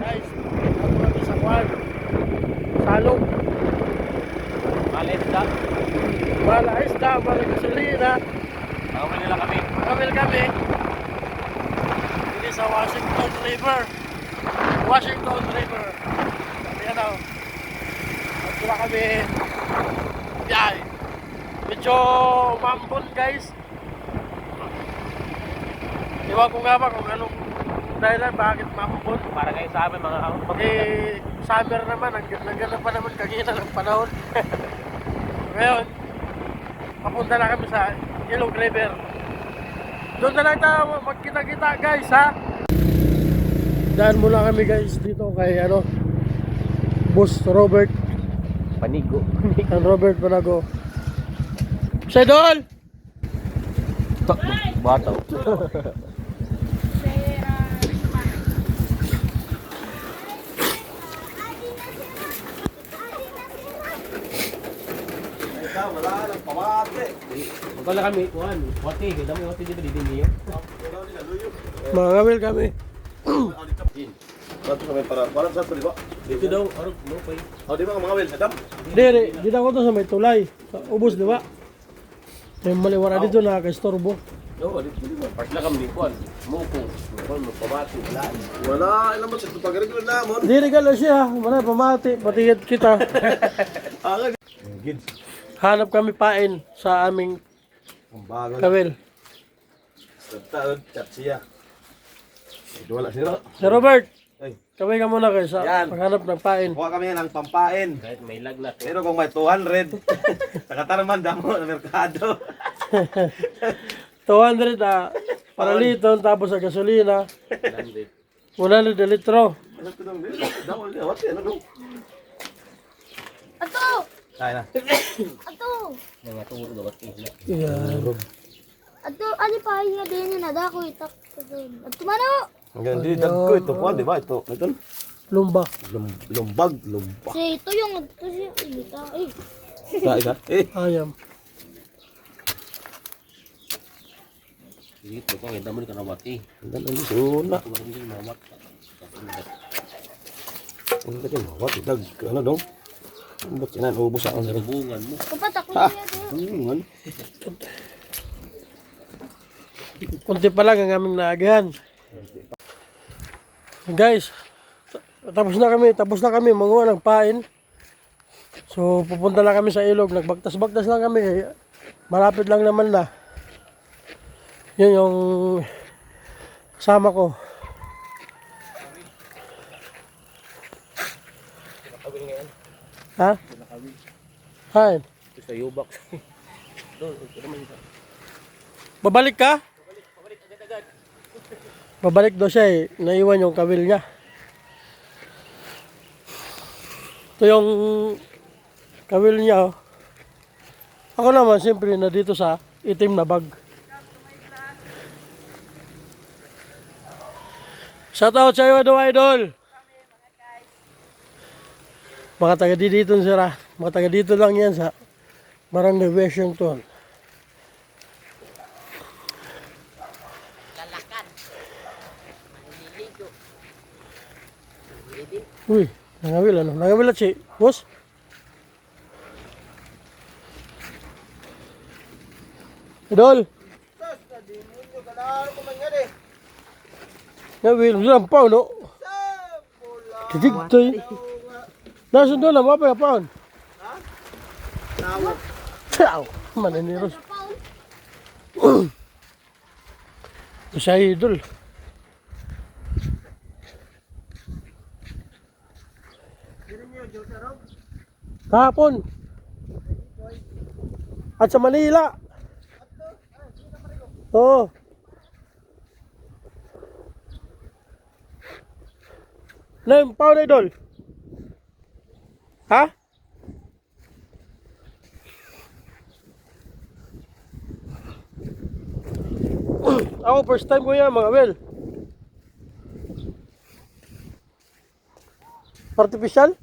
guys. Ako kami sa kwan. Salong. Mala isda. Mala isda, mala gasolina. Nakawin nila kami. Makawil kami. Hindi sa Washington River. Washington River. Ayan o. At wala kami. Yan. Medyo mambon guys. Iwan ko nga ba kung anong dahilan bakit mambon. Para kayo sa amin mga Eh, summer naman, nagganap pa naman kanina ng panahon. Ngayon, papunta na kami sa Ilog River. Doon na lang tayo magkita-kita guys ha. Daan muna kami guys dito kay Boss Robert. Panigo. Ang Robert Panago. Sedol! Bataw. Magkala kami, kuhan. Wati, kita mo yung wati dito, dito niyo. Mga kamil kami. Satu sampai para satu di Pak. Dito daw, arog, no, pay. Oh, di mga ngawil, adam. Dire, dito ako to sa may tulay. Sa ubos, di ba? May maliwara dito nakaka-istorbo. No, dito di ba? Part na kami, kuhan. Muko, kuhan, pamati, wala. Wala, ilan mo sa pagreglo na mo. Di regalo siya. Wala, pamati. Patiyat kita. Aga. Gid. Hanap kami pain sa aming Ang bagal. kamil. Taon chat siya. Wala sira. Si Robert, Ay, kami ka muna kayo sa Yan. paghanap ng pain. kuha kami ng pampain. Kahit may lagnat. Pero kung may 200, nakatarman damo sa merkado. 200 para liton, tapos sa gasolina. 100 na litro. Ano to dong? Damo ni what ano dong? Ato! Ay na. Ato! Mga turo daw, wati. Yan. Ato, ano pa yung din yun na dako itak. Ato mano! Ang ganda dagko ito kuha, di ba? Ito, ito. Lumba. Lumbag. Si ito yung ito siya. Ita. Eh. Isa. Ayam. Dito ka, kita mo ka na wati. Ang ganda ni suna. Tumarin din mga wat. Ang ganda ni what dag ano dong? Ba't yan ubos ako sa Sarubungan mo. Kapatak ko Ha? niya ito. Kunti pa lang ang aming naagahan. Guys, tapos na kami manguha ng pain. So pupunta na kami sa ilog, nagbagtas-bagtas lang kami. Malapit lang naman na. Yun yung kasama ko. Ha? Hi. Ito sa yubak. Doon, ito naman ito. Babalik ka? Babalik daw siya eh. Naiwan yung kawil niya. Ito yung kawil niya oh. Ako naman siyempre na dito sa itim na bag. Shout out sa iyo idol. Mga taga dito sila. Mga taga dito lang yan sa Barangay Washington. Uy, nangawil ano? Nangawil at si boss? Idol! Ngawil, lampaw no? Kitigtoy. Nasaan doon na, mapay apaon? Ha? Ciao! Mananiros. Ito siya idol. Kahapon. At sa Manila. Oo. Name, paano idol? Ha? Ako first time ko yan mga well. Artificial?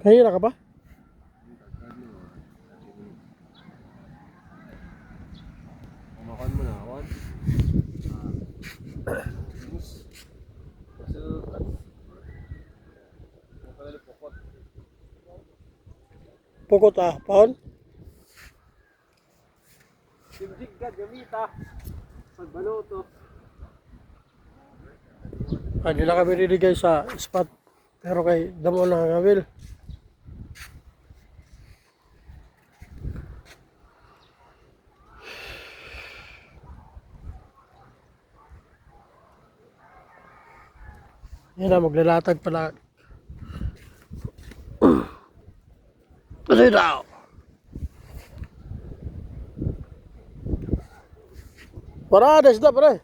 Kahira ka ba? Makan mo na, Juan. Pukot paon? Digdig ka, gamita. Pagbaluto. Hindi na kami riligay sa spot. Pero kay damo na nga Will. Yan na, maglalatag pala. Kasi daw. Parades na pare.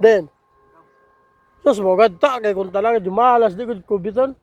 Den. Sus mo gadta kay kung talaga jumalas di gud kubiton.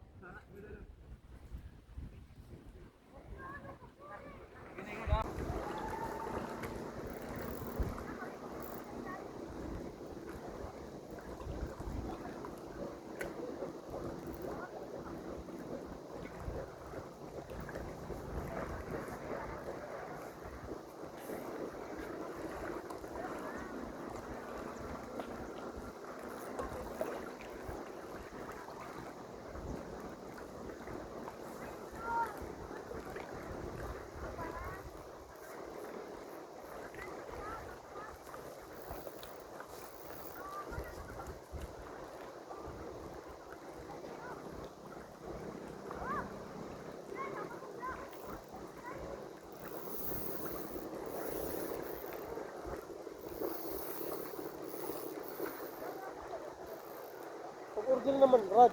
Pag-order naman, Rad.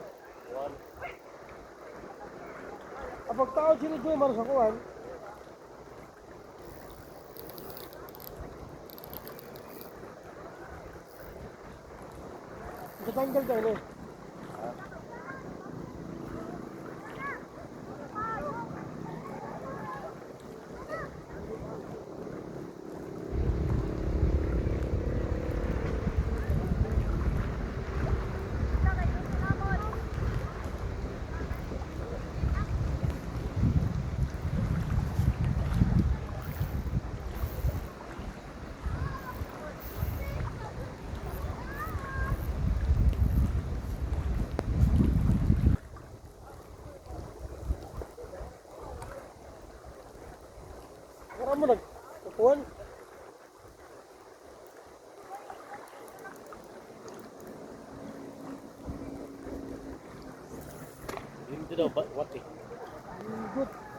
Kapag tao sila Jomar sa kuwan, katanggal tayo na. Kaya mo nagkukuhan. Hindi daw, what eh? Good.